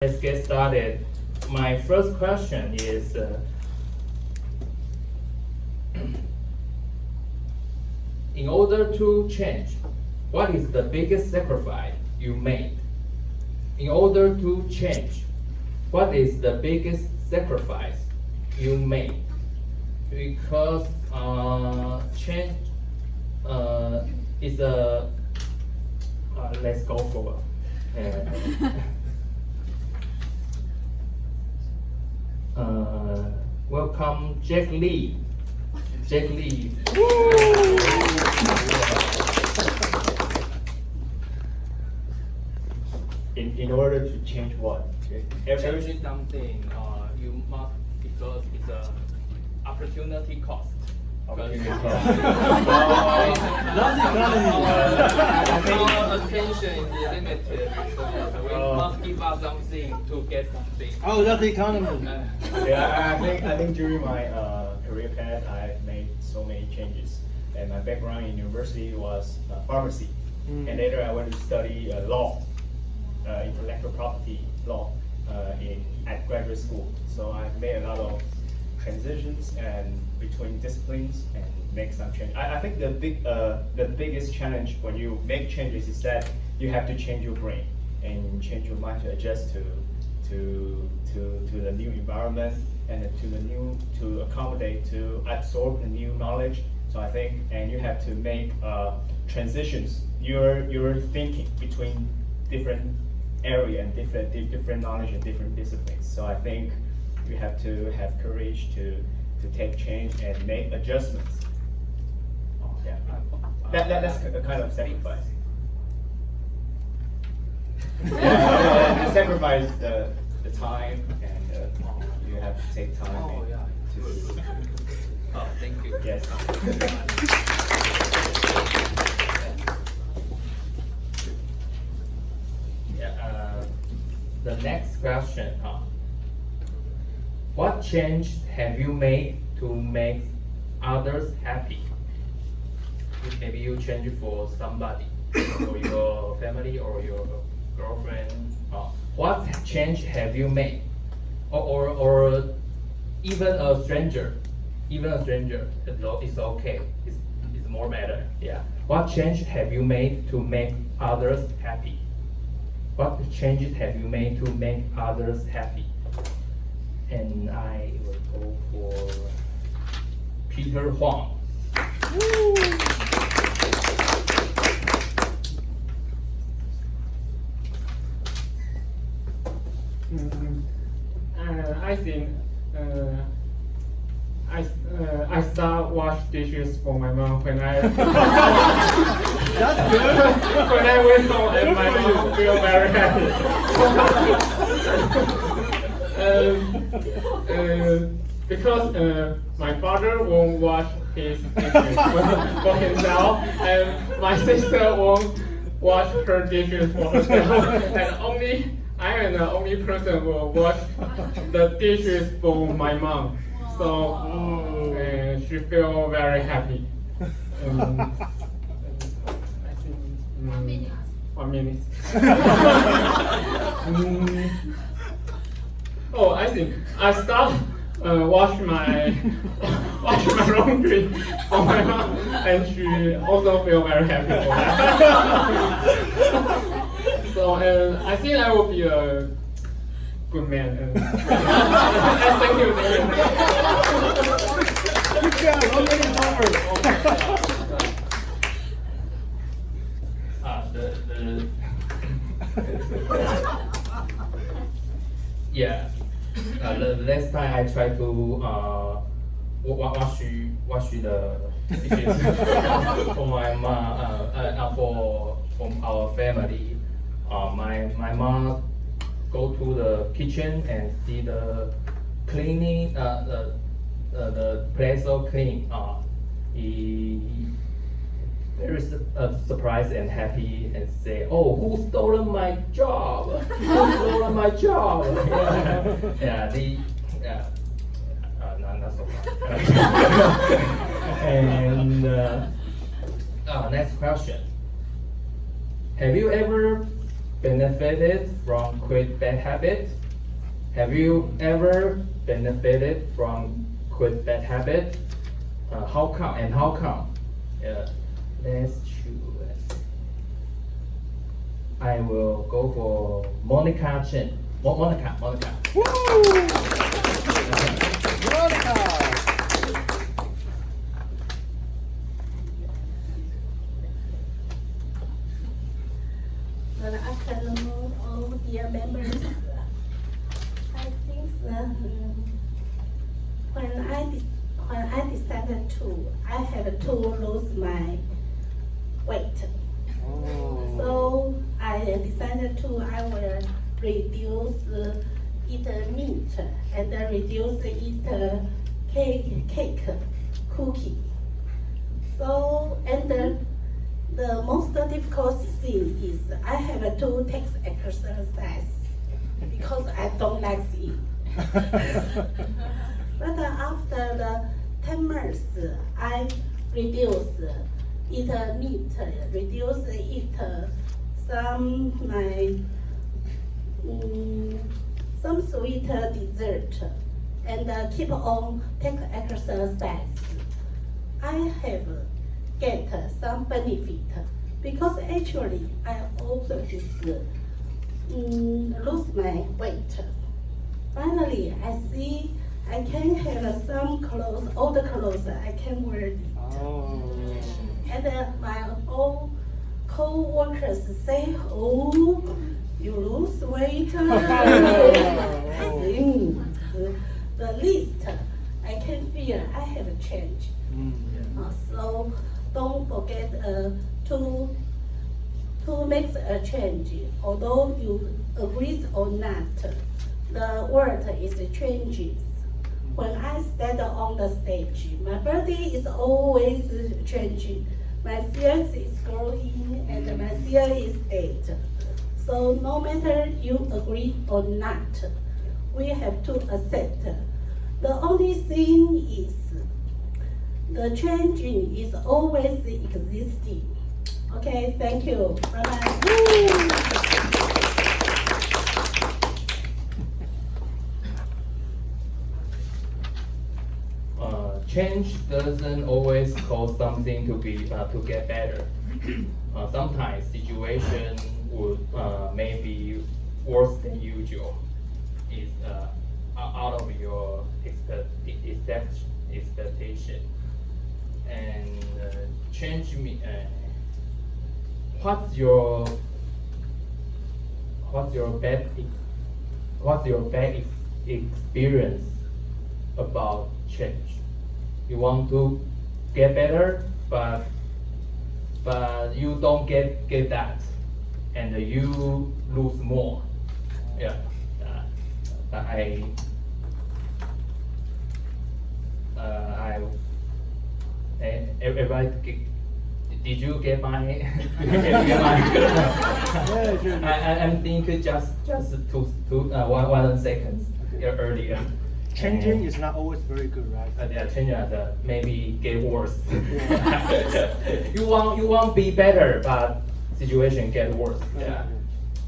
Let's get started. My first question is, in order to change, what is the biggest sacrifice you made? In order to change, what is the biggest sacrifice you made? Because change is a, let's go for welcome Jack Lee. Jack Lee. In order to change what? Changing something, you must, because it's a opportunity cost. Opportunity Because, cost. Not economy. Our attention is limited, so we must give up something to get something. Oh, that's the economy. Yeah, I think during my career path, I made so many changes. And my background in university was pharmacy. And later I went to study law, intellectual property law at graduate school. So I've made a lot of transitions and between disciplines and make some change. I think the biggest challenge when you make changes is that you have to change your brain and change your mind to adjust to the new environment and to accommodate, to absorb the new knowledge. So I think, and you have to make transitions. Your thinking between different area and different knowledge and different disciplines. So I think you have to have courage to take change and make adjustments. Yeah, that's a kind of sacrifice. You sacrifice the time, and you have to take time to. Oh, thank you. Yes. Yeah, the next question, what change have you made to make others happy? Maybe you change it for somebody, for your family or your girlfriend. What change have you made? Or even a stranger, it's okay. It's more better. Yeah. What change have you made to make others happy? What changes have you made to make others happy? And I will go for Peter Huang. I think I start wash dishes for my mom when I That's good. when I went home, and my mom feel very happy. Because my father won't wash his dishes for himself, and my sister won't wash her dishes for herself, and I am the only person who will wash the dishes for my mom. So she feel very happy. I think 1 minute. Oh, I think I start wash my laundry for my mom, and she also feel very happy for that. So I think I will be a good man. Thank you. Good job. 1 minute over. Yeah. The last time I tried to wash the dishes for my mom, for our family. My mom go to the kitchen and see the cleaning, the place so clean. He very surprised and happy and say, "Oh, who stolen my job? Who stolen my job?" Not so far. And next question: have you ever benefited from quit bad habit? Have you ever benefited from quit bad habit? How come and how come? Let's choose. I will go for Monica Chen. Monica. Good afternoon, all dear members. I think when I decided I had to lose my weight. So I decided I will reduce eat meat and reduce eat cake, cookie. So and the most difficult thing is I have to take exercise because I don't like to eat. But after the 10 months, I reduce eat meat, reduce eat some sweet dessert, and keep on take exercise. I have get some benefit because actually I also just lose my weight. Finally, I see I can have some clothes, old clothes, I can wear it. And my old co-workers say, "Oh, you lose weight." I think the least I can feel I have a change. So don't forget to make a change. Although you agree or not, the world is changes. When I stand on the stage, my body is always changing. My sales is growing and my sales is dead. So no matter you agree or not, we have to accept. The only thing is the changing is always existing. Okay, thank you. Bye-bye. Change doesn't always cause something to get better. Sometimes situation would maybe worse than usual. Is out of your expectation. And change me. What's your bad experience about change? You want to get better, but you don't get that, and you lose more. Yeah, everybody, did you get my? I'm thinking just 1 second earlier. Changing is not always very good, right? Yeah, changing maybe get worse. you want be better, but situation get worse. Yeah.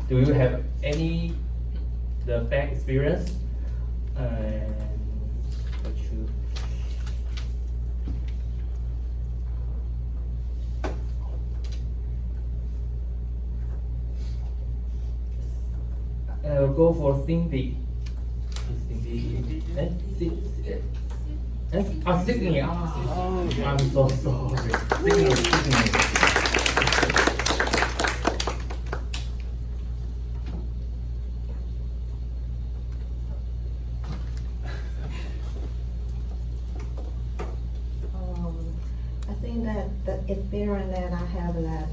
Do you have any the bad experience? I'll go for Cindy. Sydney. Sydney. I'm so sorry. Sydney. I think that the experience that I have that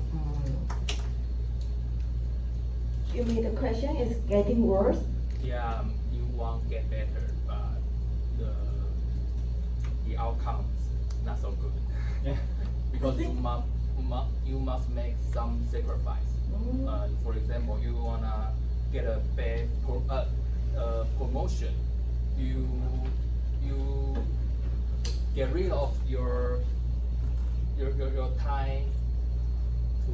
you mean the question is getting worse? Yeah, you want get better, but the outcome is not so good. Yeah. Because you must make some sacrifice. For example, you wanna get a bad promotion. You get rid of your time to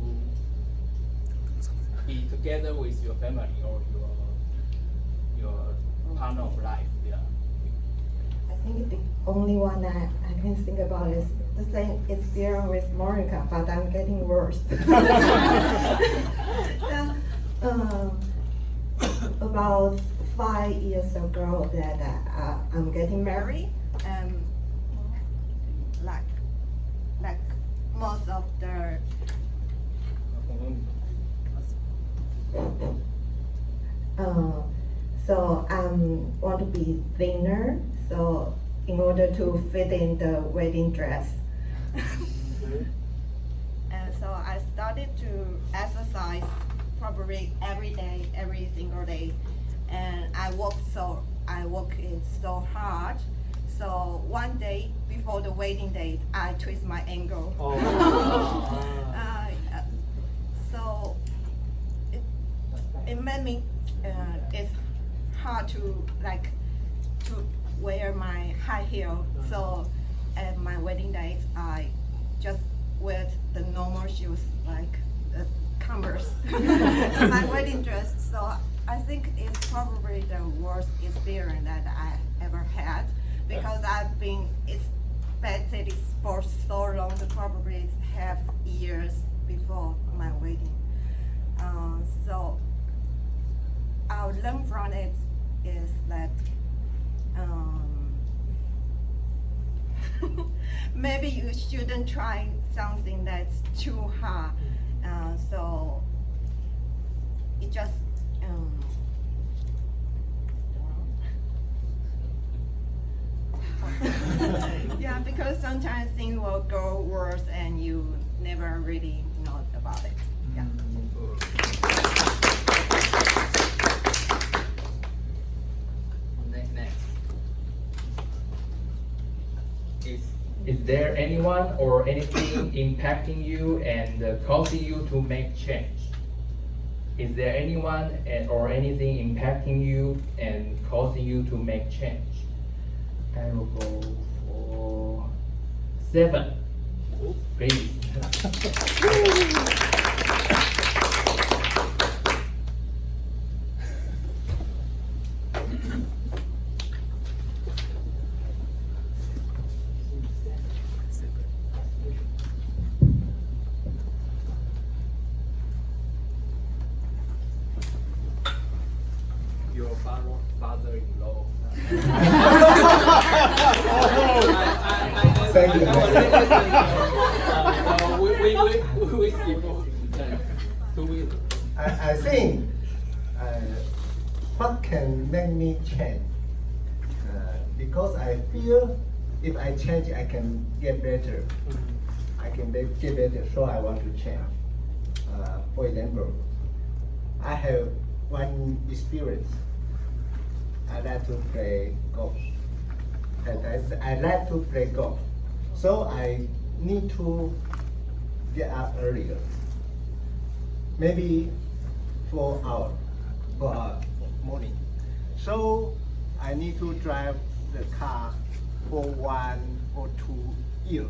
be together with your family or your partner of life. Yeah. I think the only one that I can think about is the same experience with Monica, but I'm getting worse. Yeah, about 5 years ago that I'm getting married, and like most of the so I want to be thinner, so in order to fit in the wedding dress. And so I started to exercise probably every day, every single day. And I work it so hard. So one day before the wedding date, I twist my ankle. Oh. So it made me, it's hard to wear my high heel. So at my wedding date, I just wear the normal shoes like Converse, my wedding dress. So I think it's probably the worst experience that I ever had, because I've been expected for so long, probably half years before my wedding. So I learned from it is that maybe you shouldn't try something that's too hard. So it just yeah, because sometimes things will go worse and you never really know about it. Yeah. Next. Is there anyone or anything impacting you and causing you to make change? Is there anyone or anything impacting you and causing you to make change? I will go for 7. Please. Your father-in-law. Thank you. We before 2 weeks. I think what can make me change? Because I feel if I change, I can get better. I can get better, so I want to change. For example, I have one experience. I like to play golf. I like to play golf, so I need to get up earlier. Maybe 4 hours for morning. So I need to drive the car for 1 or 2 years,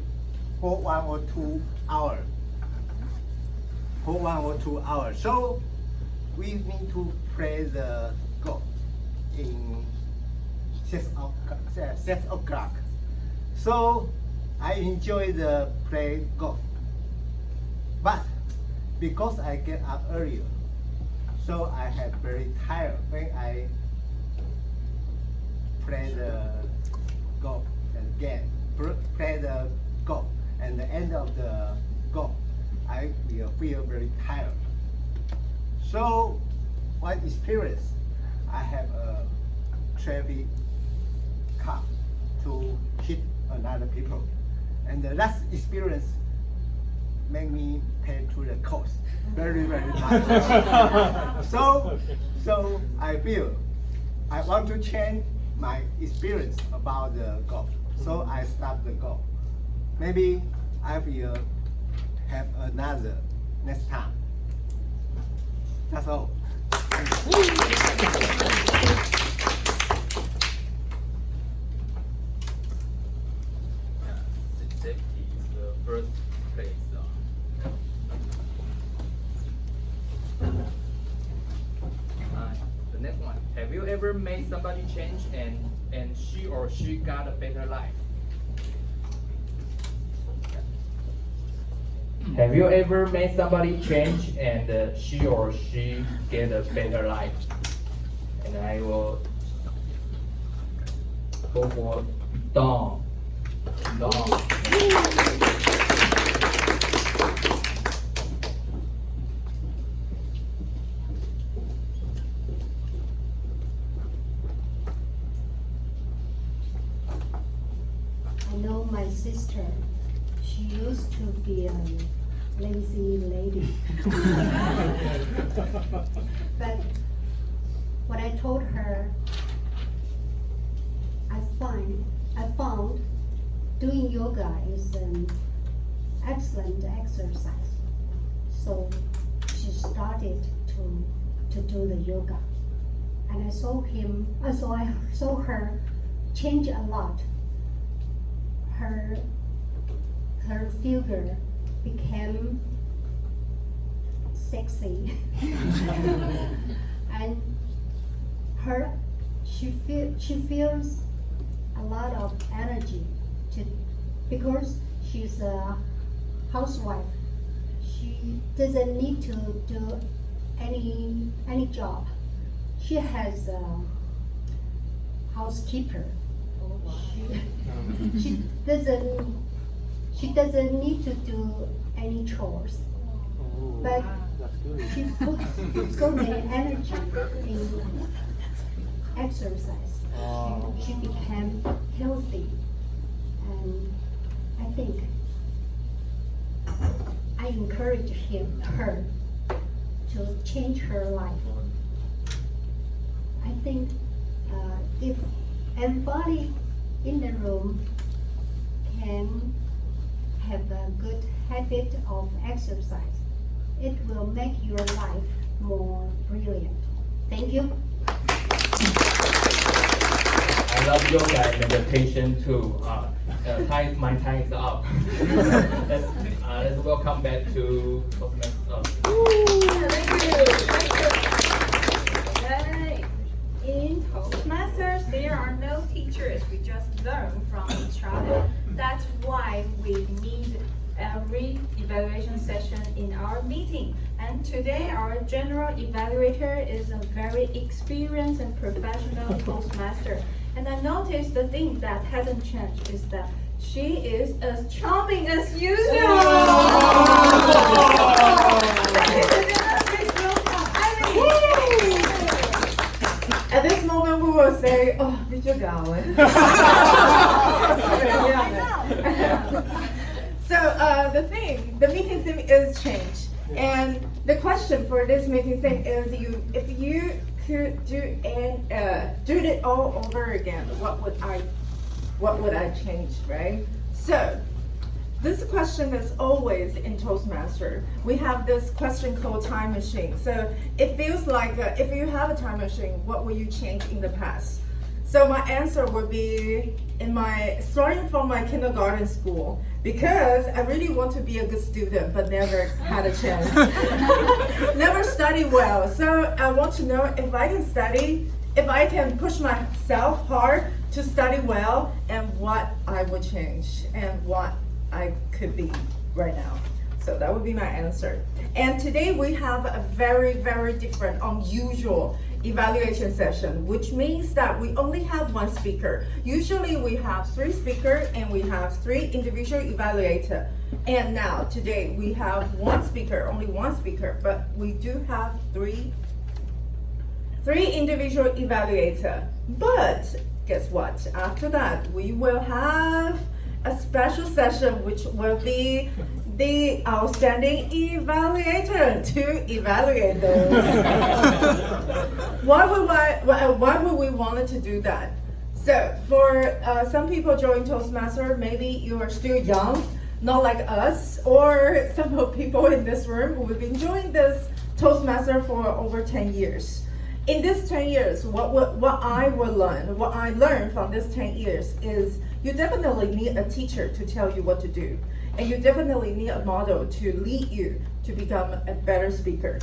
for 1 or 2 hours. For 1 or 2 hours. So we need to play the golf in 6 o'clock. So I enjoy the play golf. But because I get up earlier, so I have very tired when I play the golf again. Play the golf, and the end of the golf, I will feel very tired. So one experience, I have a traffic car to hit another people, and the last experience make me pay to the cost very much. So I feel I want to change my experience about the golf. So I stop the golf. Maybe I will have another next time. That's all. Safety is the first place. made somebody change and she or she got a better life? Have you ever made somebody change and she or she get a better life? And I will go for Dawn. Dawn. I know my sister, she used to be a lazy lady. But what I told her, I found doing yoga is an excellent exercise. So she started to do the yoga. And I saw her change a lot. Her figure became sexy, and she feels a lot of energy because she's a housewife. She doesn't need to do any job. She has a housekeeper. She doesn't need to do any chores, but she puts so many energy in exercise. She became healthy, and I think I encourage her to change her life. I think if everybody in the room can have a good habit of exercise, it will make your life more brilliant. Thank you. I love yoga and meditation too. My time is up. Let's welcome back to Toastmasters. Right. In Toastmasters, there are no teachers. We just learn from each other. That's why we need every evaluation session in our meeting. And today, our general evaluator is a very experienced and professional Toastmaster. And I noticed the thing that hasn't changed is that she is as charming as usual. At this moment, we will say, oh, did you go? So the meeting theme is change. And the question for this meeting theme is if you could do it all over again, what would I change, right? So this question is always in Toastmaster. We have this question called time machine. So it feels like if you have a time machine, what will you change in the past? So my answer would be starting from my kindergarten school, because I really want to be a good student, but never had a chance. Never studied well. So I want to know if I can study, if I can push myself hard to study well, and what I would change and what I could be right now. So that would be my answer. And today we have a very, very different, unusual evaluation session, which means that we only have one speaker. Usually we have 3 speakers and we have 3 individual evaluators. And now today we have one speaker, only one speaker, but we do have three individual evaluators. But guess what? After that, we will have a special session which will be the outstanding evaluator to evaluate those. Why would we want to do that? So for some people join Toastmaster, maybe you are still young, not like us, or some of people in this room who have been doing this Toastmaster for over 10 years. In this 10 years, what I learned from this 10 years is you definitely need a teacher to tell you what to do. And you definitely need a model to lead you to become a better speaker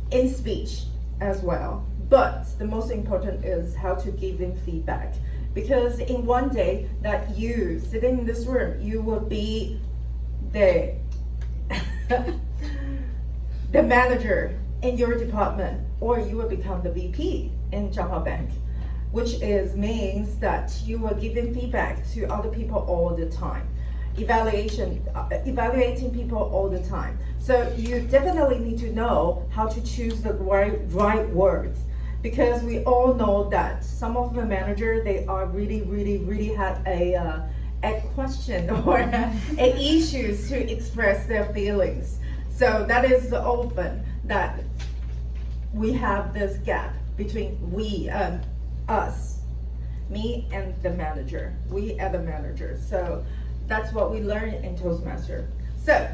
in speech as well. But the most important is how to give them feedback. Because in one day that you sitting in this room, you will be the the manager in your department, or you will become the VP in Changhua Bank, which means that you will give feedback to other people all the time. Evaluating people all the time. So you definitely need to know how to choose the right words, because we all know that some of the managers, they are really had a question or a issues to express their feelings. So that is often that we have this gap between us, me and the manager, we and the manager. So that's what we learn in Toastmaster. So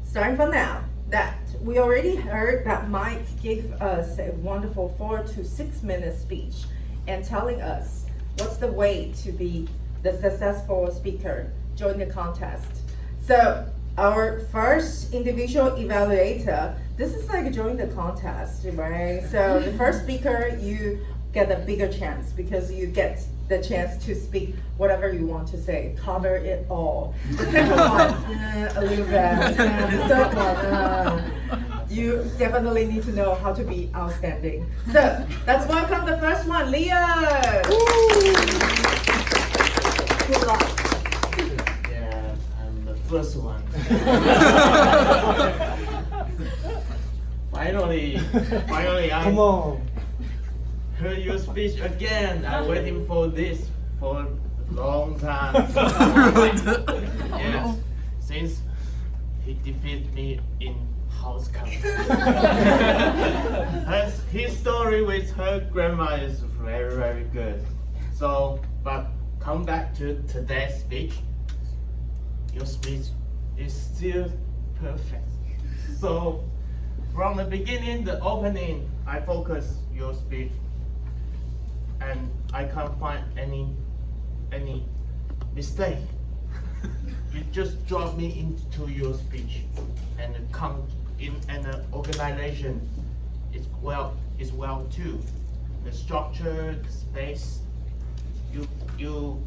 starting from now, that we already heard that Mike gave us a wonderful 4 to 6 minute speech and telling us what's the way to be the successful speaker, join the contest. So our first individual evaluator, this is like join the contest, right? So the first speaker, you get a bigger chance because you get the chance to speak whatever you want to say, cover it all. The second one, a little bit. The third one, you definitely need to know how to be outstanding. So let's welcome the first one, Leo. Good luck. Yeah, I'm the first one. Finally, Come I on. heard your speech again. I'm waiting for this for a long time. Yes, since he defeated me in house contest. His story with her grandma is very good. So, but come back to today's speech. Your speech is still perfect. So, from the beginning, the opening, I focus your speech, and I can't find any mistake. You just drop me into your speech, and come in, and the organization is well too. The structure, the space. You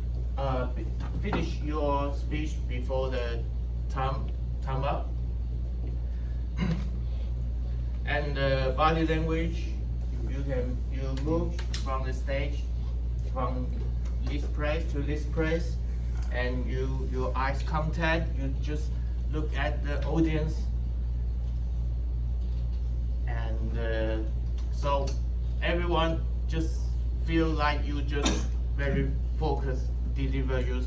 finish your speech before the time up. And the body language, you move from the stage, from this place to this place, and your eyes contact, you just look at the audience, and so everyone just feel like you just very focused, deliver your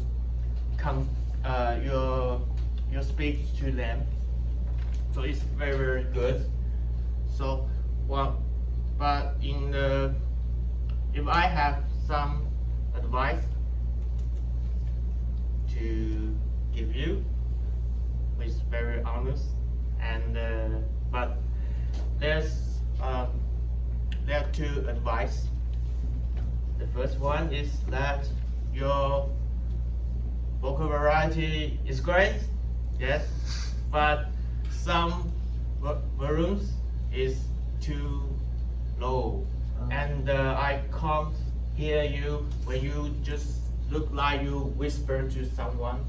speech to them. So it's very good. So, well, but if I have some advice to give you, which very honest, and but there are two advice. The first one is that your vocal variety is great, yes, but some volumes is too low, and I can't hear you when you just look like you whisper to someone,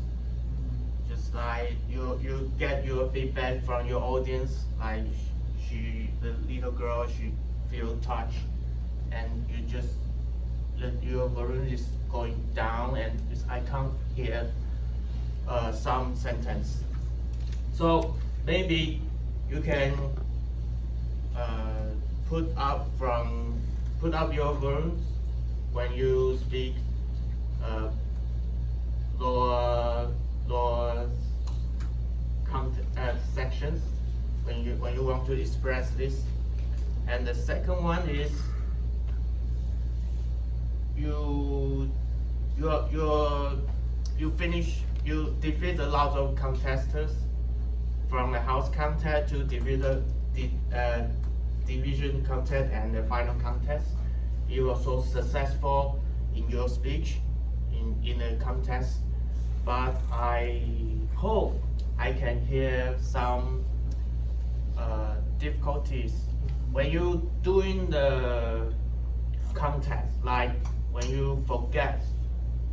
just like you get your feedback from your audience, like the little girl, she feel touched, and you just your volume is going down, and I can't hear some sentence. So maybe you can put up your volumes when you speak lower sections when you want to express this. And the second one is you defeat a lot of contestants from the house contest to division contest and the final contest. You were so successful in your speech in the contest, but I hope I can hear some difficulties when you doing the context, like when you forget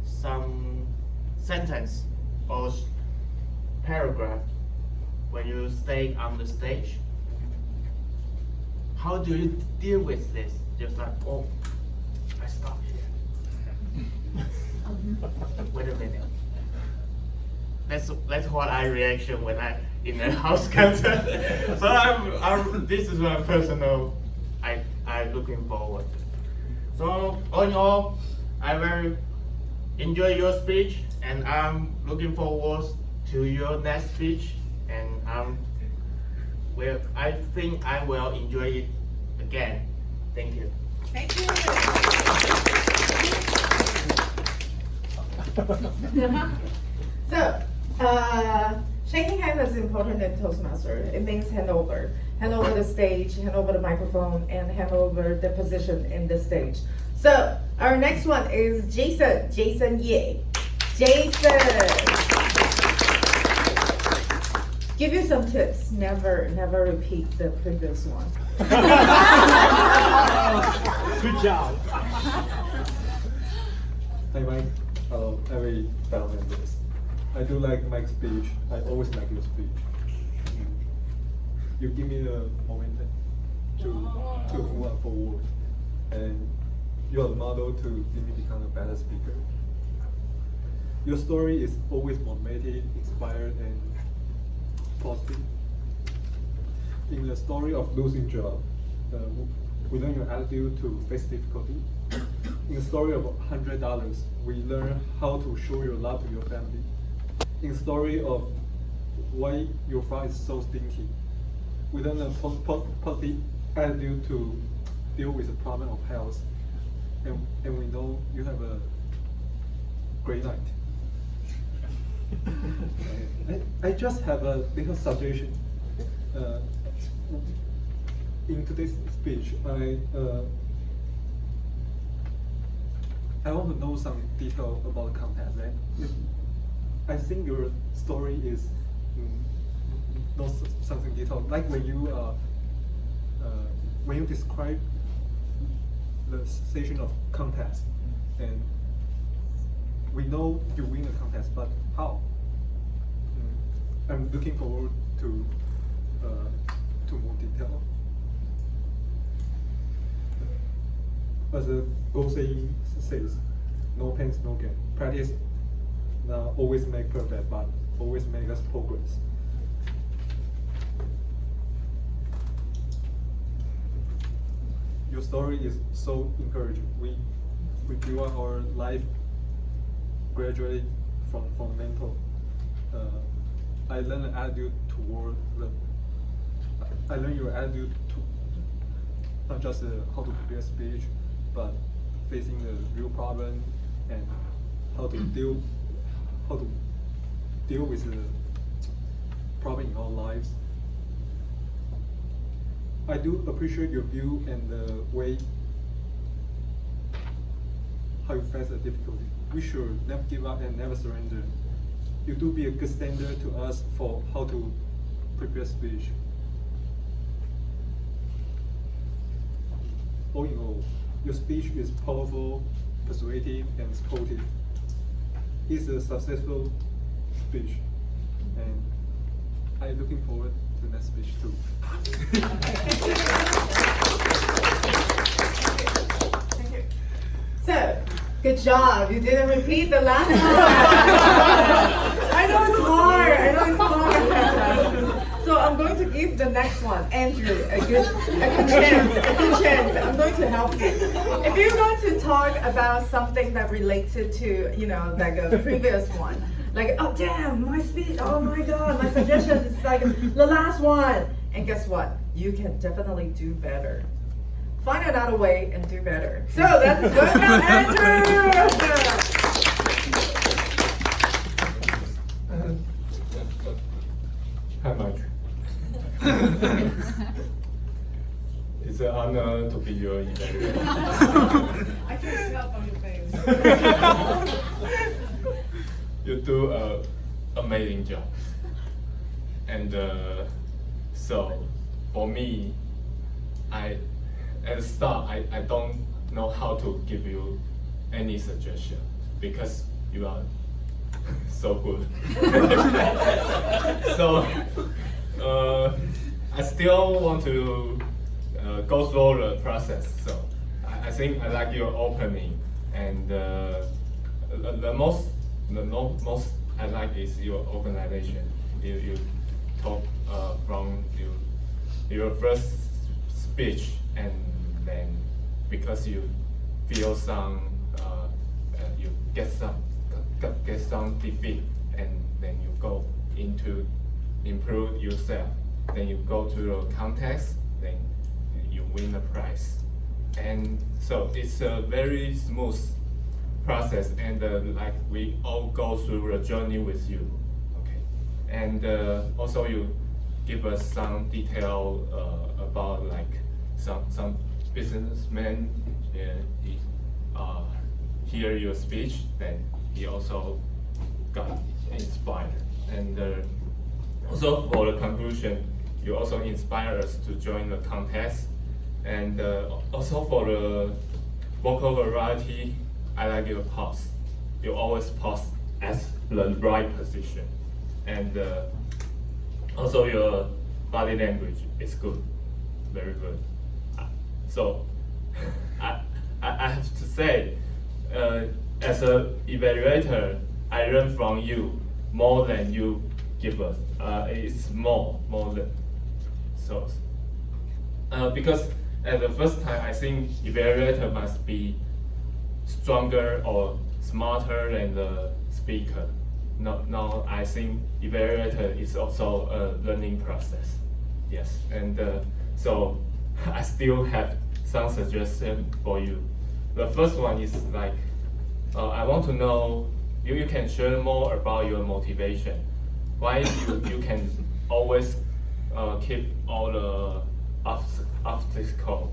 some sentence or paragraph when you stay on the stage. How do you deal with this? Just like, oh, I stop here. Wait a minute. That's what I reaction when I in a house concert. So this is my personal. I looking forward. So all in all, I very enjoy your speech, and I'm looking forward to your next speech, and I think I will enjoy it again. Thank you. Thank you. So, shaking hands is important in Toastmaster. It means hand over the stage, hand over the microphone, and hand over the position in the stage. So, our next one is Jason Ye. Jason. Give you some tips. Never repeat the previous one. Good job. Hi Mike. Hello, every fellow members. I do like Mike's speech. I always like your speech. You give me the momentum to move on forward, and you are the model to make me become a better speaker. Your story is always motivated, inspired, and positive. In the story of losing job, we learn your attitude to face difficulty. In the story of $100, we learn how to show your love to your family. In the story of why your father is so stinky, we learn a positive attitude to deal with the problem of health. And we know you have a great night. I just have a little suggestion. In today's speech, I want to know some detail about the contest, right? I think your story is not something detailed. Like when you describe the session of contest, and we know you win the contest, but how? I'm looking forward to more detail. As the old saying says, no pain, no gain. Practice not always make perfect, but always make us progress. Your story is so encouraging. We build our life gradually from mental. I learned an attitude toward I learned your attitude to not just how to prepare speech, but facing the real problem and how to deal with the problem in our lives. I do appreciate your view and the way how you face the difficulty. We should never give up and never surrender. You do be a good standard to us for how to prepare speech. All in all, your speech is powerful, persuasive, and supportive. It's a successful speech, and I'm looking forward to the next speech too. Thank you. So, good job. You didn't repeat the last one. I know it's hard. So I'm going to give the next one, Andrew, a good chance. I'm going to help you. If you're going to talk about something that related to, like a previous one, like, oh damn, my speech, oh my god, my suggestion is like the last one. And guess what? You can definitely do better. Find another way and do better. So let's welcome Andrew! Hi, Mike. It's an honor to be your evaluator. I can tell from your face. You do an amazing job. And so, for me, at the start, I don't know how to give you any suggestion because you are so good. So I still want to go through the process. So I think I like your opening, and the most I like is your organization. You talk from your first speech, and then because you feel some you get some defeat, and then you go into improve yourself. Then you go to the contest, then you win the prize. And so it's a very smooth process, and like we all go through the journey with you, okay? And also you give us some detail about like some businessmen he hear your speech, then he also got inspired. And also for the conclusion, you also inspire us to join the contest. And also for the vocal variety, I like your pause. You always pause at the right position. And also your body language is good, very good. So I have to say, as an evaluator, I learn from you more than you give us. It's more than so. Because at the first time, I think evaluator must be stronger or smarter than the speaker. Now I think evaluator is also a learning process. Yes, and so I still have some suggestions for you. The first one is like, I want to know, you can share more about your motivation. Why you can always keep all the obstacles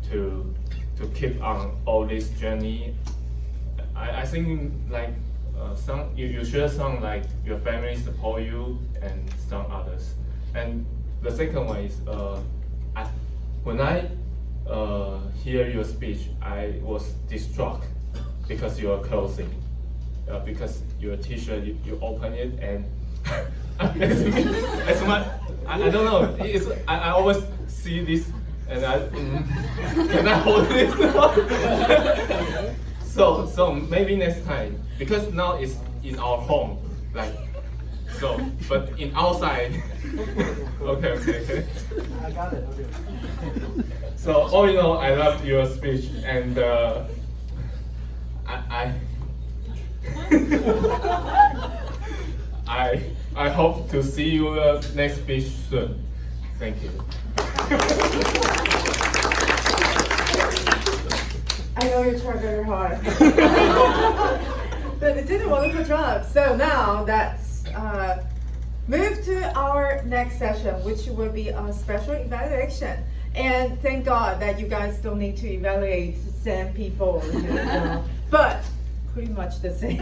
to keep on all this journey. I think like you share some like your family support you and some others. And the second one is when I hear your speech, I was distraught because you are closing, because your t-shirt you open it and it's my I don't know. I always see this and can I hold this? So maybe next time, because now it's in our home, like so, but in outside. Okay. I got it. Okay. So all in all, I love your speech, and I hope to see you next speech soon. Thank you. I know you tried very hard. But you did a wonderful job. So now let's move to our next session, which will be a special evaluation. And thank God that you guys don't need to evaluate the same people, but pretty much the same.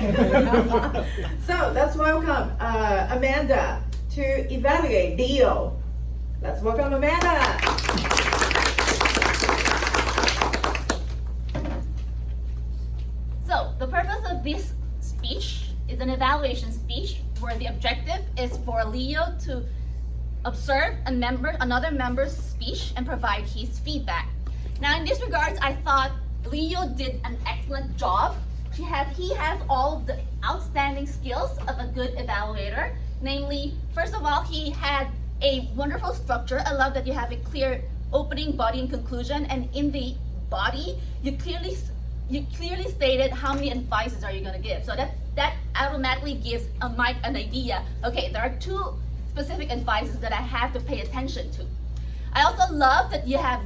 So let's welcome Amanda to evaluate Leo. Let's welcome Amanda. So the purpose of this speech is an evaluation speech where the objective is for Leo to observe another member's speech and provide his feedback. Now in this regards, I thought Leo did an excellent job. He has all of the outstanding skills of a good evaluator. Namely, first of all, he had a wonderful structure. I love that you have a clear opening, body, and conclusion. And in the body, you clearly stated how many advices are you going to give. So that automatically gives Mike an idea. Okay, there are 2 specific advices that I have to pay attention to. I also love that you have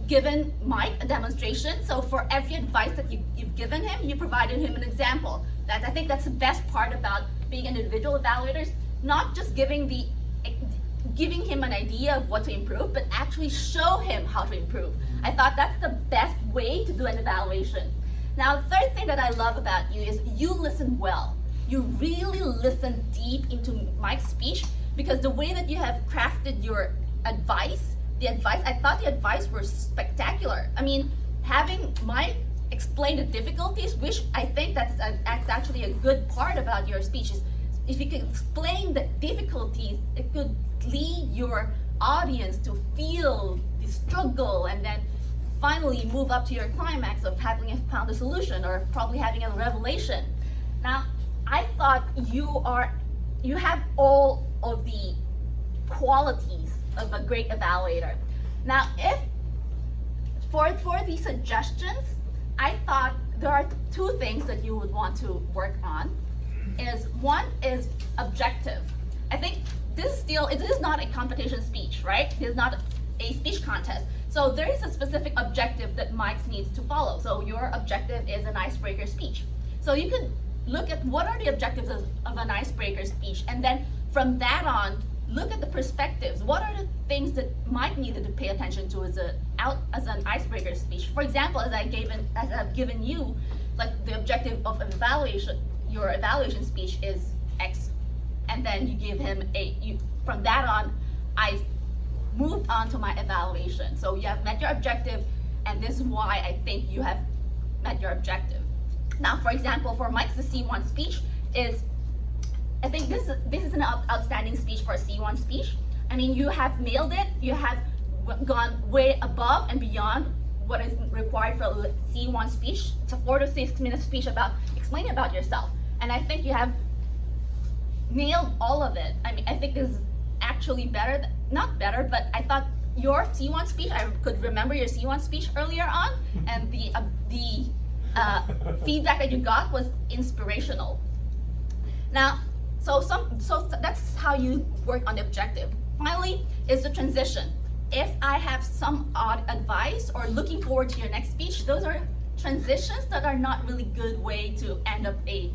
given Mike a demonstration. So for every advice that you've given him, you provided him an example. I think that's the best part about being an individual evaluator, not just giving him an idea of what to improve, but actually show him how to improve. I thought that's the best way to do an evaluation. Now, the third thing that I love about you is you listen well. You really listen deep into Mike's speech, because the way that you have crafted your advice, I thought the advice were spectacular. I mean, having Mike explain the difficulties, which I think that's actually a good part about your speech, is if you can explain the difficulties, it could lead your audience to feel the struggle and then finally move up to your climax of having found a solution or probably having a revelation. Now, I thought you have all of the qualities of a great evaluator. Now, if for these suggestions, I thought there are two things that you would want to work on. One is objective. I think this is not a competition speech, right? It is not a speech contest. So there is a specific objective that Mike needs to follow. So your objective is an icebreaker speech. So you could look at what are the objectives of an icebreaker speech, and then from that on, look at the perspectives. What are the things that Mike needed to pay attention to as an icebreaker speech? For example, as I've given you, like the objective of evaluation, your evaluation speech is X, and then you give him from that on, I moved on to my evaluation. So you have met your objective, and this is why I think you have met your objective. Now, for example, for Mike's the C1 speech I think this is an outstanding speech for a C1 speech. I mean, you have nailed it. You have gone way above and beyond what is required for a C1 speech. It's a 4 to 6 minute speech about explaining about yourself. And I think you have nailed all of it. I mean, I think this is actually better, not better, but I thought your C1 speech, I could remember your C1 speech earlier on, and the feedback that you got was inspirational. Now, so that's how you work on the objective. Finally, is the transition. If I have some odd advice or looking forward to your next speech, those are transitions that are not really good way to end up a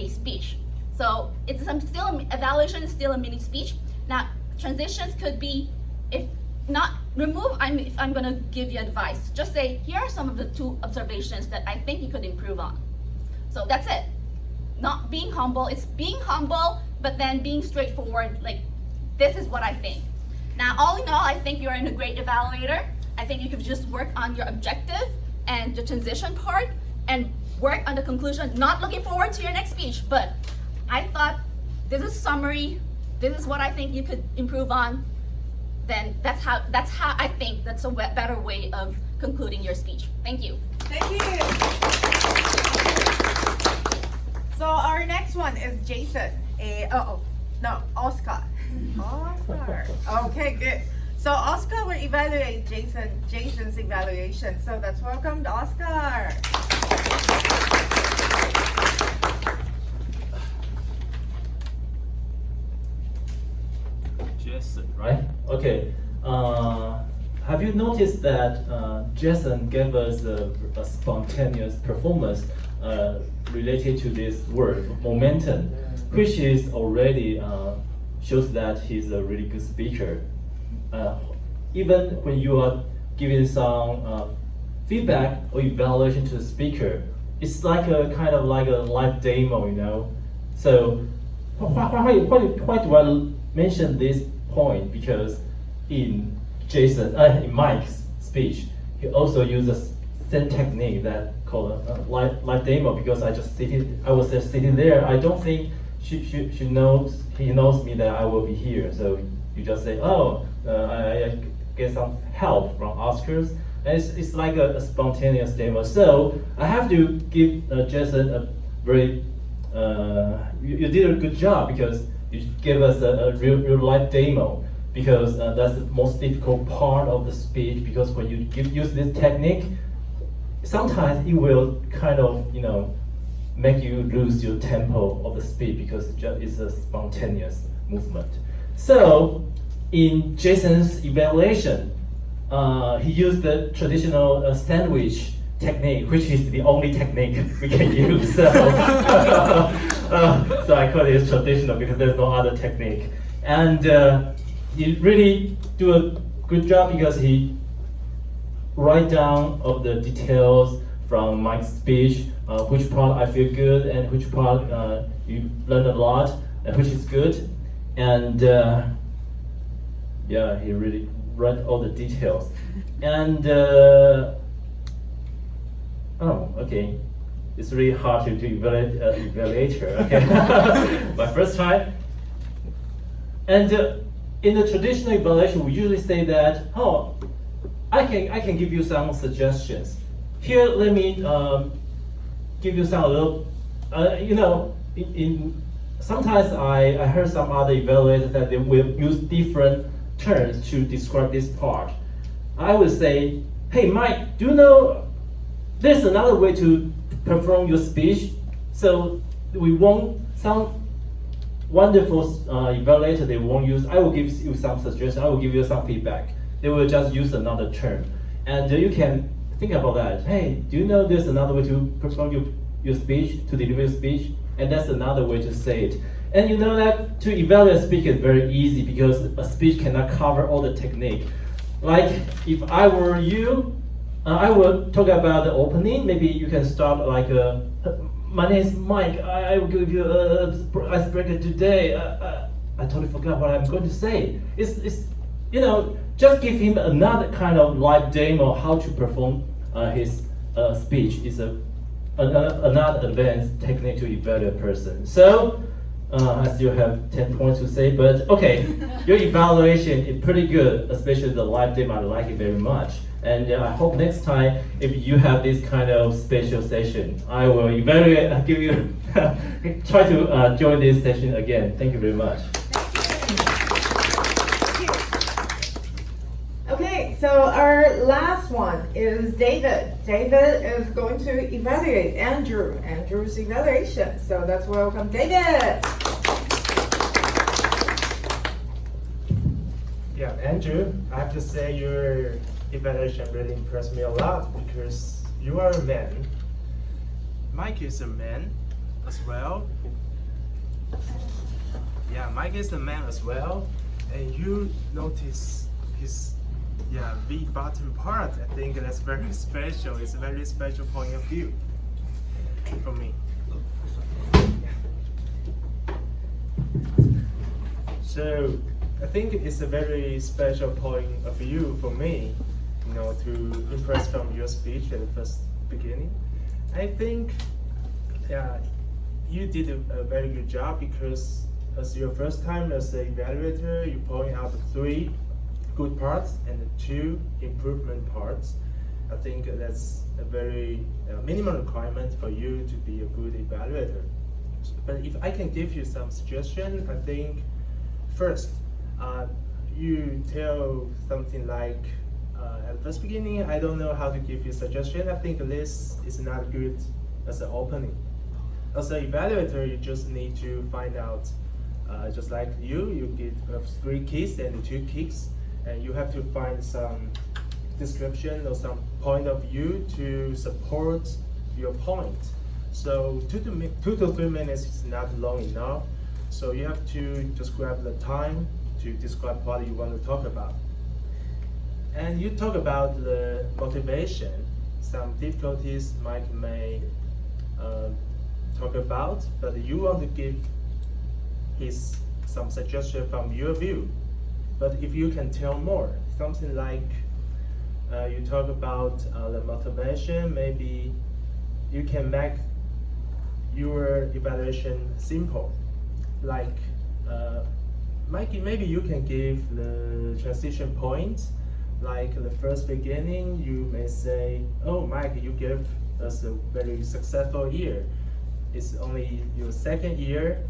speech. So evaluation is still a mini speech. Now, transitions could be, if I'm gonna give you advice, just say, here are some of the 2 observations that I think you could improve on. So that's it. Not being humble, it's being humble, but then being straightforward, like, this is what I think. Now, all in all, I think you're a great evaluator. I think you could just work on your objective and the transition part and work on the conclusion, not looking forward to your next speech, but I thought this is summary, this is what I think you could improve on, then that's how I think that's a better way of concluding your speech. Thank you. Thank you. So our next one is Jason. Oscar. Oscar. Okay, good. So Oscar will evaluate Jason's evaluation. So let's welcome Oscar. Jason, right? Okay. Have you noticed that Jason gave us a spontaneous performance related to this word, momentum, which is already shows that he's a really good speaker. Even when you are giving some feedback or evaluation to the speaker, it's like a kind of like a live demo, you know. So why do I mention this point? Because in Mike's speech, he also uses same technique that called a live demo, because I was just sitting there. I don't think he knows me that I will be here. So you just say, I get some help from Oscars, and it's like a spontaneous demo. So I have to give Jason a very you did a good job, because you gave us a real life demo, because that's the most difficult part of the speech, because when you use this technique, sometimes it will kind of, make you lose your tempo of the speech, because it's a spontaneous movement. So in Jason's evaluation, he used the traditional sandwich technique, which is the only technique we can use. So, so I call it traditional because there's no other technique. And he really do a good job, because he write down of the details from Mike's speech, which part I feel good and which part you learn a lot and which is good. And yeah, he really read all the details. And Oh, okay. It's really hard to evaluate Evaluator. Okay, my first try. And in the traditional evaluation, we usually say that, oh, I can give you some suggestions. Here, let me give you some little, sometimes I heard some other evaluators that they will use different terms to describe this part. I would say, hey Mike, do you know there's another way to perform your speech? So we want some wonderful evaluator they won't use. I will give you some suggestions, I will give you some feedback. They will just use another term. And you can think about that. Hey, do you know there's another way to perform your speech, to deliver your speech? And that's another way to say it. And you know that to evaluate a speech is very easy because a speech cannot cover all the technique. Like if I were you, I would talk about the opening. Maybe you can start like, my name is Mike. I will give you an icebreaker today. I totally forgot what I'm going to say. It's just give him another kind of live demo how to perform his speech. Is another advanced technique to evaluate a person. So I still have 10 points to say, but okay, your evaluation is pretty good, especially the live demo. I like it very much. And I hope next time, if you have this kind of special session, I will evaluate, give you, try to join this session again. Thank you very much. Okay, so our last one is David. David is going to evaluate Andrew's evaluation. So let's welcome David. Yeah, Andrew, I have to say your evaluation really impressed me a lot because you are a man. Mike is a man as well. Yeah, Mike is a man as well. And you notice his V button part. I think that's very special. It's a very special point of view for me. So I think it's a very special point of view for me, to impress from your speech at the first beginning. I think you did a very good job because as your first time as an evaluator, you point out the 3 good parts and the 2 improvement parts. I think that's a very minimum requirement for you to be a good evaluator. But if I can give you some suggestion, I think first, you tell something like, at the first beginning, I don't know how to give you suggestion. I think this is not good as an opening. As an evaluator, you just need to find out, just like you give 3 kicks and 2 kicks, and you have to find some description or some point of view to support your point. So 2 to 3 minutes is not long enough. So you have to just grab the time to describe what you want to talk about. And you talk about the motivation, some difficulties Mike may talk about, but you want to give some suggestion from your view. But if you can tell more, something like you talk about the motivation, maybe you can make your evaluation simple. Like, Mikey, maybe you can give the transition point. Like the first beginning, you may say, oh, Mike, you gave us a very successful year. It's only your 2nd year,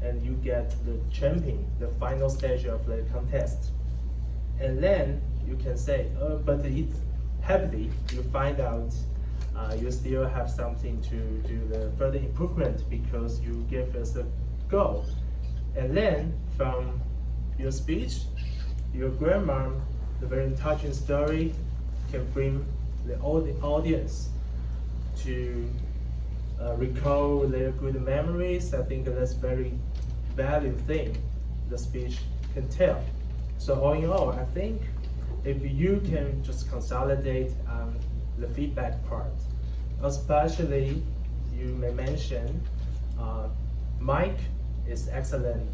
and you get the champion, the final stage of the contest. And then you can say, oh, but it's happily, you find out you still have something to do the further improvement because you gave us a goal. And then from your speech, your grandma, the very touching story can bring the audience to recall their good memories. I think that's very valuable thing the speech can tell. So all in all, I think if you can just consolidate the feedback part, especially you may mention Mike is excellent,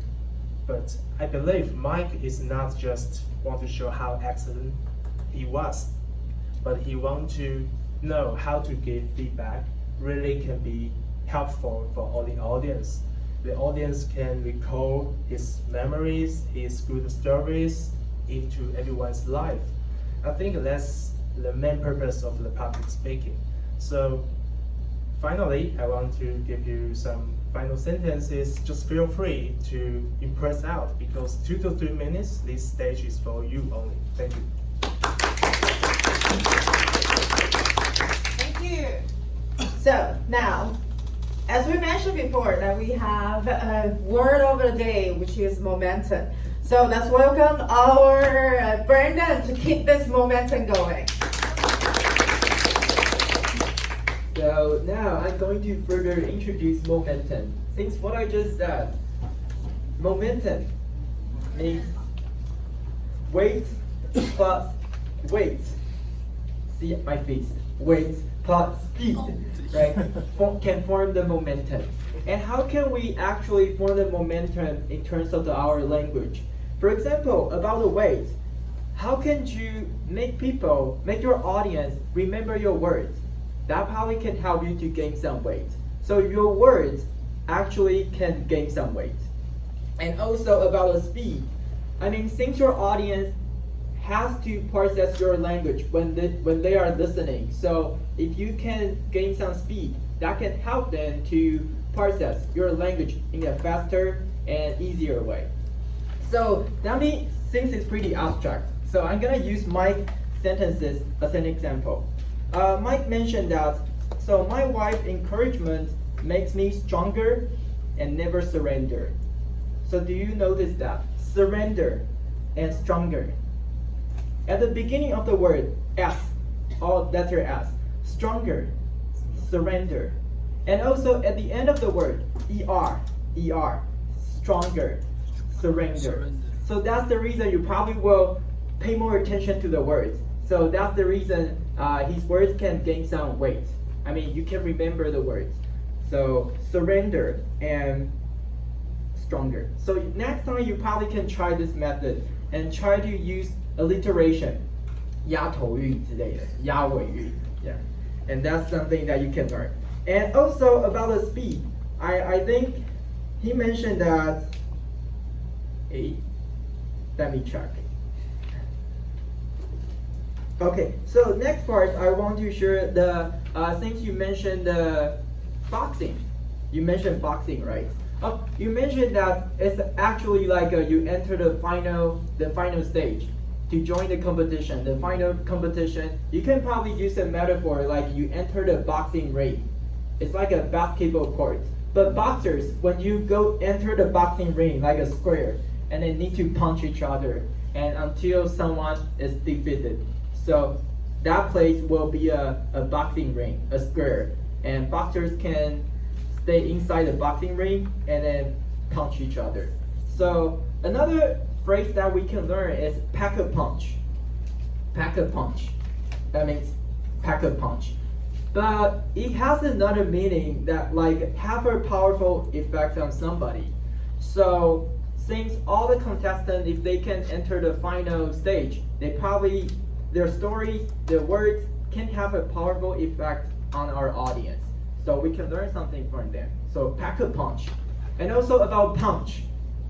but I believe Mike is not just want to show how excellent he was, but he want to know how to give feedback really can be helpful for all the audience. The audience can recall his memories, his good stories into everyone's life. I think that's the main purpose of the public speaking. So finally, I want to give you some final sentences. Just feel free to impress out because 2 to 3 minutes, this stage is for you only. Thank you. Thank you. So now, as we mentioned before, that we have a word of the day, which is momentum. So let's welcome our Brandon to keep this momentum going. So now I'm going to further introduce momentum. Since what I just said, momentum means weight plus weight. See my face. Weight plus speed, right? Can form the momentum. And how can we actually form the momentum in terms of our language? For example, about the weight, how can you make your audience remember your words? That probably can help you to gain some weight. So your words actually can gain some weight. And also about the speed. I mean, since your audience has to process your language when they are listening. So if you can gain some speed, that can help them to process your language in a faster and easier way. So that means since it's pretty abstract, so I'm gonna use Mike's sentences as an example. Mike mentioned that, so my wife's encouragement makes me stronger and never surrender. So do you notice that? Surrender and stronger. At the beginning of the word, S, all letter S, stronger, surrender. And also at the end of the word, ER, stronger, surrender. So that's the reason you probably will pay more attention to the words. So that's the reason his words can gain some weight. I mean, you can remember the words. So surrender and stronger. So next time you probably can try this method and try to use alliteration, 押头韵之类的，押尾韵, yeah. And that's something that you can learn. And also about the speed, I think he mentioned that, let me check. Okay, so next part I want to share the, since you mentioned the boxing, you mentioned boxing, right? Oh, you mentioned that it's actually like you enter the final stage to join the competition. The final competition, you can probably use a metaphor like you enter the boxing ring. It's like a basketball court. But boxers, when you enter the boxing ring like a square, and they need to punch each other, and until someone is defeated. So that place will be a boxing ring, a square, and boxers can stay inside the boxing ring and then punch each other. So another phrase that we can learn is pack a punch. Pack a punch. That means pack a punch. But it has another meaning that like have a powerful effect on somebody. So since all the contestants, if they can enter the final stage, they probably, their stories, their words can have a powerful effect on our audience. So we can learn something from them. So pack a punch. And also about punch.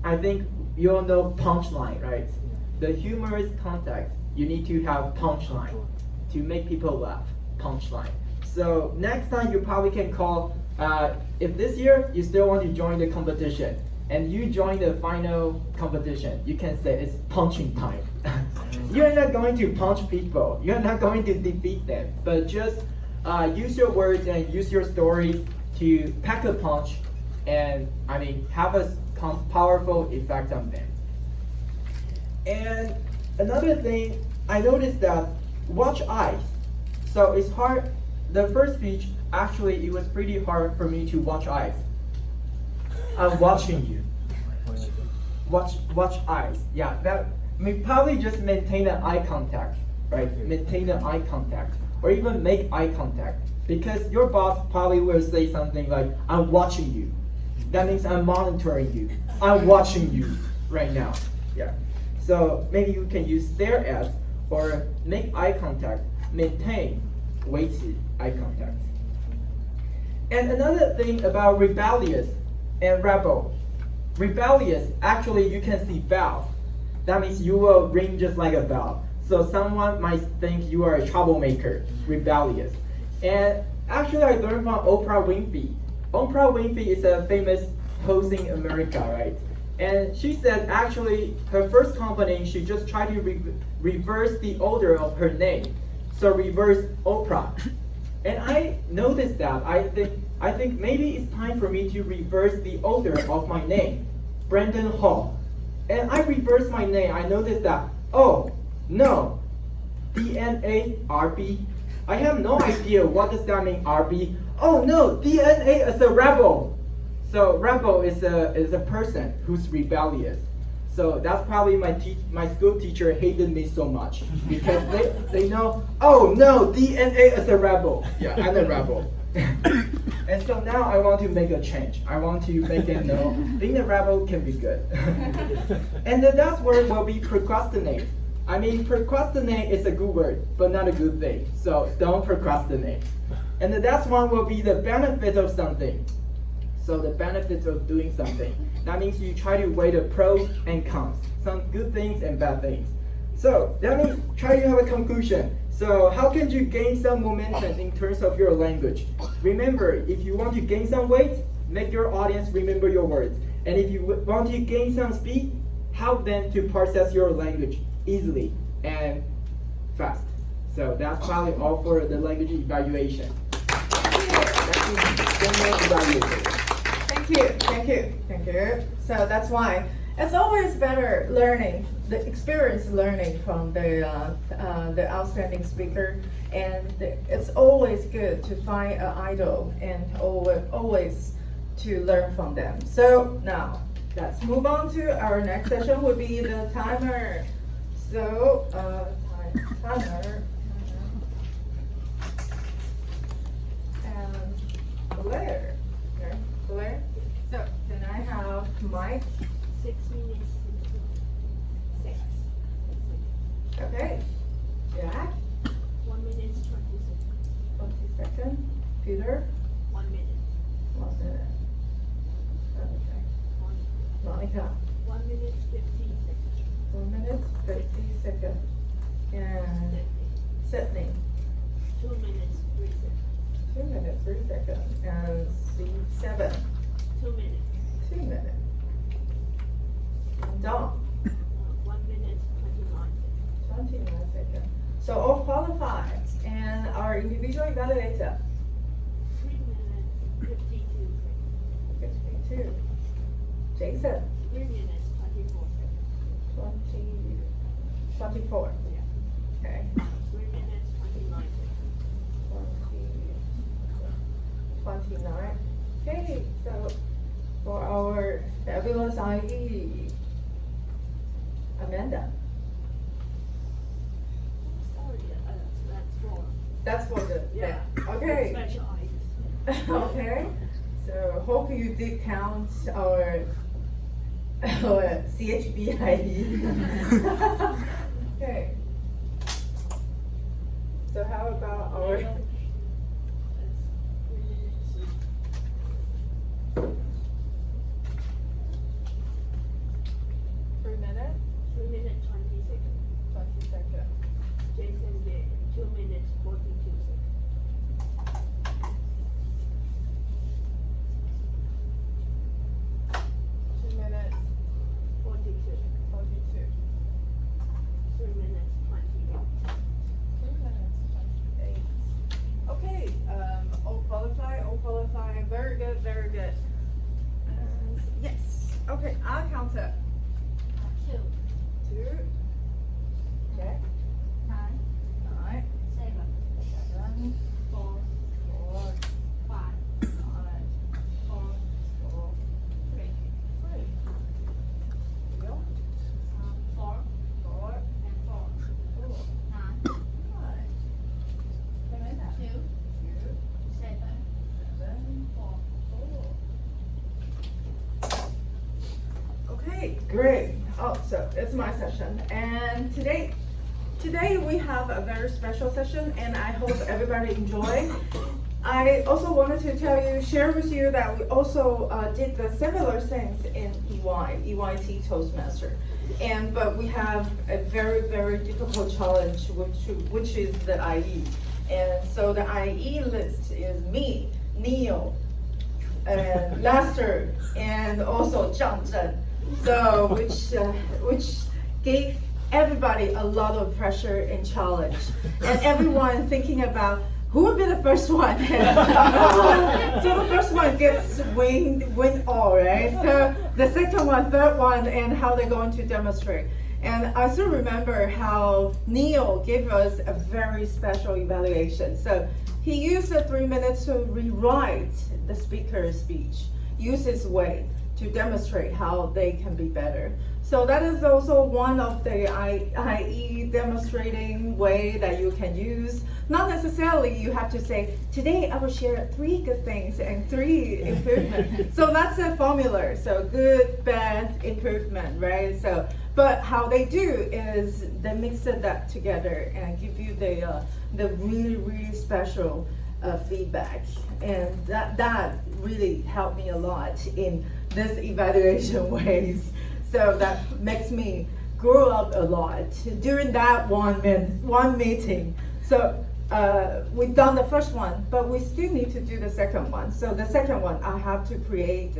I think you all know punchline, right? The humorous context, you need to have punchline to make people laugh. Punchline. So next time you probably can call, if this year you still want to join the competition and you join the final competition, you can say it's punching time. You're not going to punch people. You're not going to defeat them, but just use your words and use your stories to pack a punch and have a powerful effect on them. And another thing, I noticed that watch eyes. So it's hard, the first speech, actually it was pretty hard for me to watch eyes. I'm watching you. Watch eyes. Yeah, that probably just maintain an eye contact, right? Maintain an eye contact, or even make eye contact, because your boss probably will say something like, "I'm watching you." That means I'm monitoring you. I'm watching you right now. Yeah. So maybe you can use stare at or make eye contact, maintain 维持 eye contact. And another thing about rebellious and rebel. Rebellious, actually you can see bell. That means you will ring just like a bell. So someone might think you are a troublemaker, rebellious. And actually I learned from Oprah Winfrey. Oprah Winfrey is a famous host in America, right? And she said actually her first company, she just tried to reverse the order of her name. So reverse Oprah. And I noticed that. I think maybe it's time for me to reverse the order of my name, Brandon Hall. And I reversed my name. I noticed that, oh, no, DNA RB. I have no idea what does that mean, RB. Oh no, DNA is a rebel. So rebel is a person who's rebellious. So that's probably my school teacher hated me so much because they know, oh no, DNA is a rebel. Yeah, I'm a rebel. And so now I want to make a change. I want to make it know being a rebel can be good. And the last word will be procrastinate. I mean, procrastinate is a good word, but not a good thing. So don't procrastinate. And the last one will be the benefit of something. So the benefits of doing something. That means you try to weigh the pros and cons, some good things and bad things. So let me try to have a conclusion. So how can you gain some momentum in terms of your language? Remember, if you want to gain some weight, make your audience remember your words. And if you want to gain some speed, help them to process your language easily and fast. So that's probably all for the language evaluation. Thank you. So that's why it's always better learning, the experience learning from the outstanding speaker, and it's always good to find an idol and always to learn from them. So now let's move on to our next session. Would be the timer. So timer. And Blair. Okay, Blair. So then I have Mike. 6 minutes. 6. Okay. Jack. 1 minute, 20 seconds. 20 seconds. Peter. 1 minute. 1 minute. Okay. Monica. 1 minute, 15 seconds. 1 minute, 50 seconds. And Sydney. 2 minutes, 3 seconds. 2 minutes, 3 seconds. And C7. 2 minutes. 2 minutes. And Dom. 1 minute, 29 seconds. 29 seconds. So all qualified. And our individual evaluator. 3 minutes, 52 seconds. 52. Jason. 3 minutes, 24 seconds. 24. Yeah. Okay. 3 minutes, 29 seconds. 29. Okay, so for our fabulous IE, Amanda. Sorry, that's for. That's for the, Yeah. Okay. Special items. Okay. So hope you did count our CHBIE. Okay. So how about our Jason did 2 minutes, 42 seconds. 2 minutes, 42. 42. 3 minutes, 28. 3 minutes, 28. Okay, all qualify, very good, very good. Yes, okay, I'll count up. 2. 2. Okay. 9. 9. 7. 7. 4. 4. 5. 5. 4. 4. 3. 3. Go. 4. 4. And 4. 4. 9. 9. 2. 2. 7. 7. 4. 4. Okay, great. Oh, so it's my session. And today, today we have a very special session, and I hope everybody enjoy. I also wanted to share with you that we also did the similar things in EYT Toastmaster. But we have a very, very difficult challenge, which is the IE. And so the IE list is me, Neil, Lester, and also Zhang Zhen. So which gave everybody a lot of pressure and challenge, and everyone thinking about who would be the first one. So the first one gets win all, right? So the second one, third one, and how they're going to demonstrate. And I still remember how Neil gave us a very special evaluation. So he used the 3 minutes to rewrite the speaker's speech, use his way to demonstrate how they can be better. So that is also one of the IE demonstrating way that you can use. Not necessarily you have to say, today I will share 3 good things and 3 improvements. So that's a formula. So good, bad, improvement, right? So, but how they do is they mix that together and give you the really, really special feedback. And that really helped me a lot in this evaluation ways. So that makes me grow up a lot during that one meeting. So we've done the first one, but we still need to do the second one. So the second one, I have to create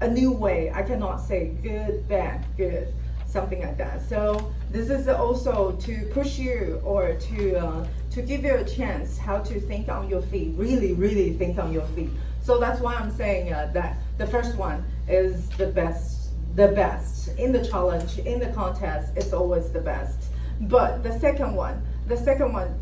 a new way. I cannot say good, bad, good, something like that. So this is also to push you or to give you a chance how to think on your feet, really, really think on your feet. So that's why I'm saying that the first one is the best in the challenge, in the contest. It's always the best. But the second one,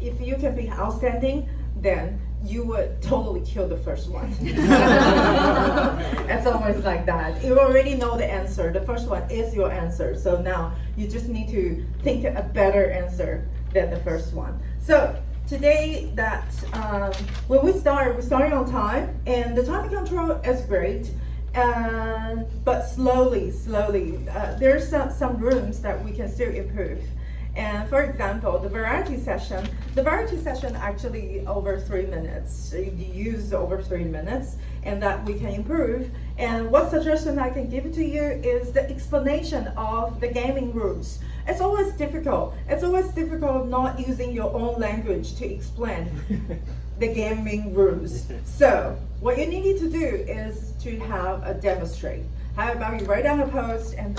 if you can be outstanding, then you would totally kill the first one. It's always like that. You already know the answer. The first one is your answer. So now you just need to think a better answer than the first one. So today when we're starting on time, and the timing control is great. But slowly, there's some rooms that we can still improve. And for example, the variety session actually over 3 minutes. You use over 3 minutes, and that we can improve. And what suggestion I can give to you is the explanation of the gaming rules. It's always difficult. It's always difficult not using your own language to explain the gaming rules. So what you need to do is to have a demonstrate. How about you write down a post and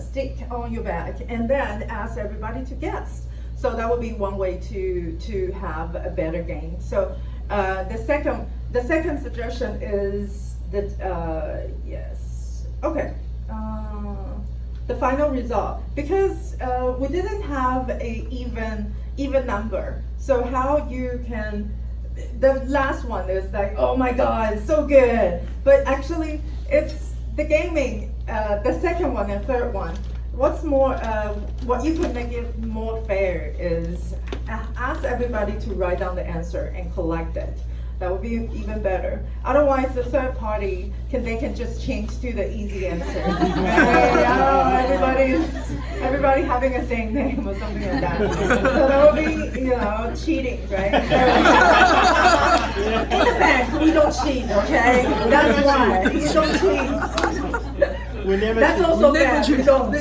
stick on your back, and then ask everybody to guess. So that would be one way to have a better game. So the second suggestion is that yes, okay. The final result, because we didn't have a even number. So how you can, the last one is like, oh my God, it's so good. But actually, it's the gaming, the second one and third one. What's more, what you can make it more fair is ask everybody to write down the answer and collect it. That would be even better. Otherwise, the third party they can just change to the easy answer. Everybody having the same name or something like that. So that would be, cheating, right? In the bank, we don't cheat, okay? That's why we don't cheat. That's also bad. We don't.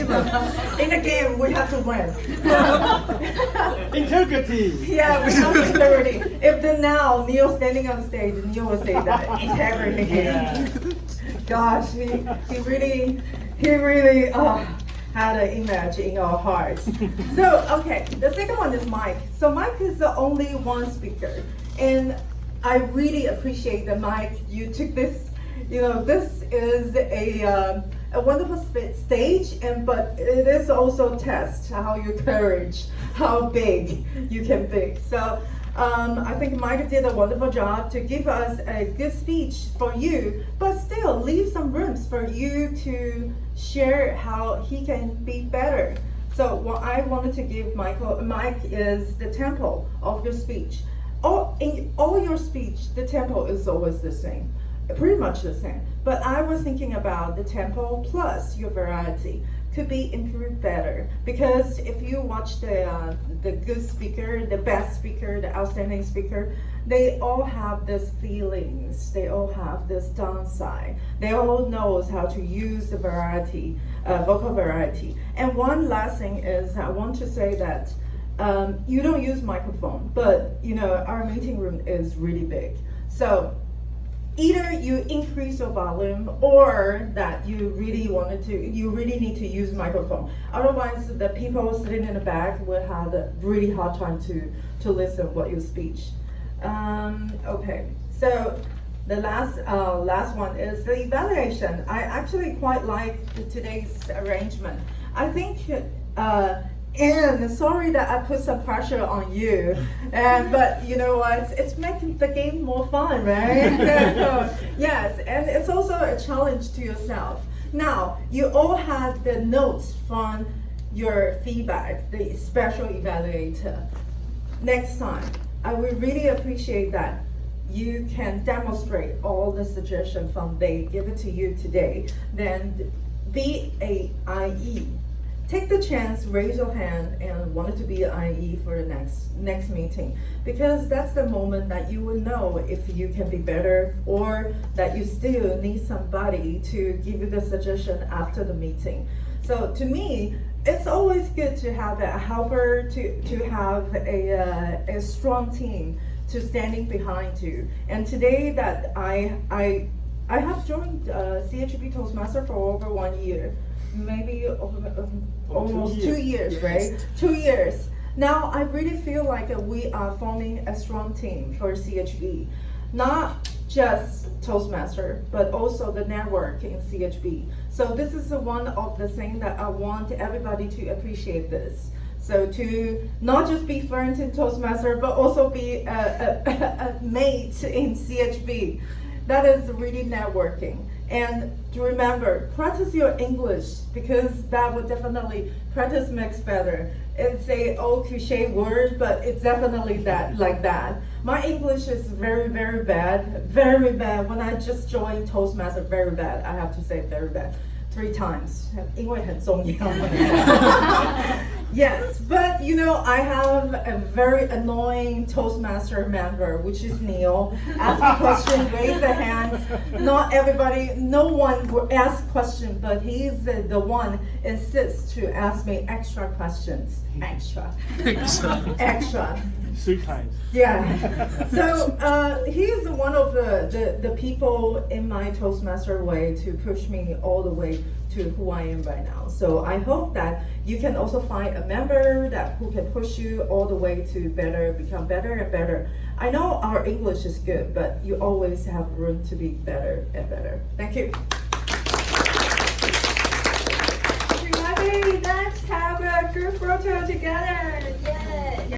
In a game, we have to win. Integrity. Yeah, we have integrity. If Neil standing on stage, Neil will say that integrity. Yeah. Gosh, he really had an image in our hearts. So okay, the second one is Mike. So Mike is the only one speaker, and I really appreciate that Mike, you took this. This is a wonderful stage, but it is also test how your courage, how big you can be. So I think Mike did a wonderful job to give us a good speech for you, but still leave some rooms for you to share how he can be better. So what I wanted to give Mike is the tempo of your speech. In all your speech, the tempo is always the same. pretty much the same. But I was thinking about the tempo plus your variety could be improved better, because if you watch the good speaker, the best speaker, the outstanding speaker, they all have these feelings, they all have this downside, they all knows how to use the variety, vocal variety. And one last thing is, I want to say that you don't use microphone, but you know our meeting room is really big, so either you increase your volume or that you really need to use microphone. Otherwise, the people sitting in the back will have a really hard time to listen what you speak. Okay, so the last one is the evaluation. I actually quite like today's arrangement. I think and sorry that I put some pressure on you, but you know what? It's making the game more fun, right? So, yes, and it's also a challenge to yourself. Now, you all have the notes from your feedback, the special evaluator. Next time, I would really appreciate that you can demonstrate all the suggestions from they give it to you today. Then be a IE. Take the chance, raise your hand, and want it to be an IE for the next meeting, because that's the moment that you will know if you can be better or that you still need somebody to give you the suggestion after the meeting. So to me, it's always good to have a helper, to have a strong team to standing behind you. And today that I have joined CHB Toastmaster for over 1 year. Maybe almost 2 years, Yes. right? 2 years. Now I really feel like we are forming a strong team for CHB. Not just Toastmaster, but also the network in CHB. So this is one of the things that I want everybody to appreciate this. So to not just be friends in Toastmaster, but also be a mate in CHB. That is really networking. And to remember, practice your English, because that will definitely, practice makes better. It's a old cliche word, but it's definitely that, like that. My English is very, very bad, very bad. When I just joined Toastmaster, very bad. I have to say very bad. 3 times, 因为很重要. Yes, but you know, I have a very annoying Toastmaster member, which is Neil. Ask me question, raise the hands. Not everybody, no one will ask question, but he's the one insists to ask me extra questions. Extra. 3 times. Yeah. So he's one of the people in my Toastmaster way to push me all the way to who I am right now. So I hope that you can also find a member who can push you all the way to become better and better. I know our English is good, but you always have room to be better and better. Thank you. Everybody, let's have a group photo together.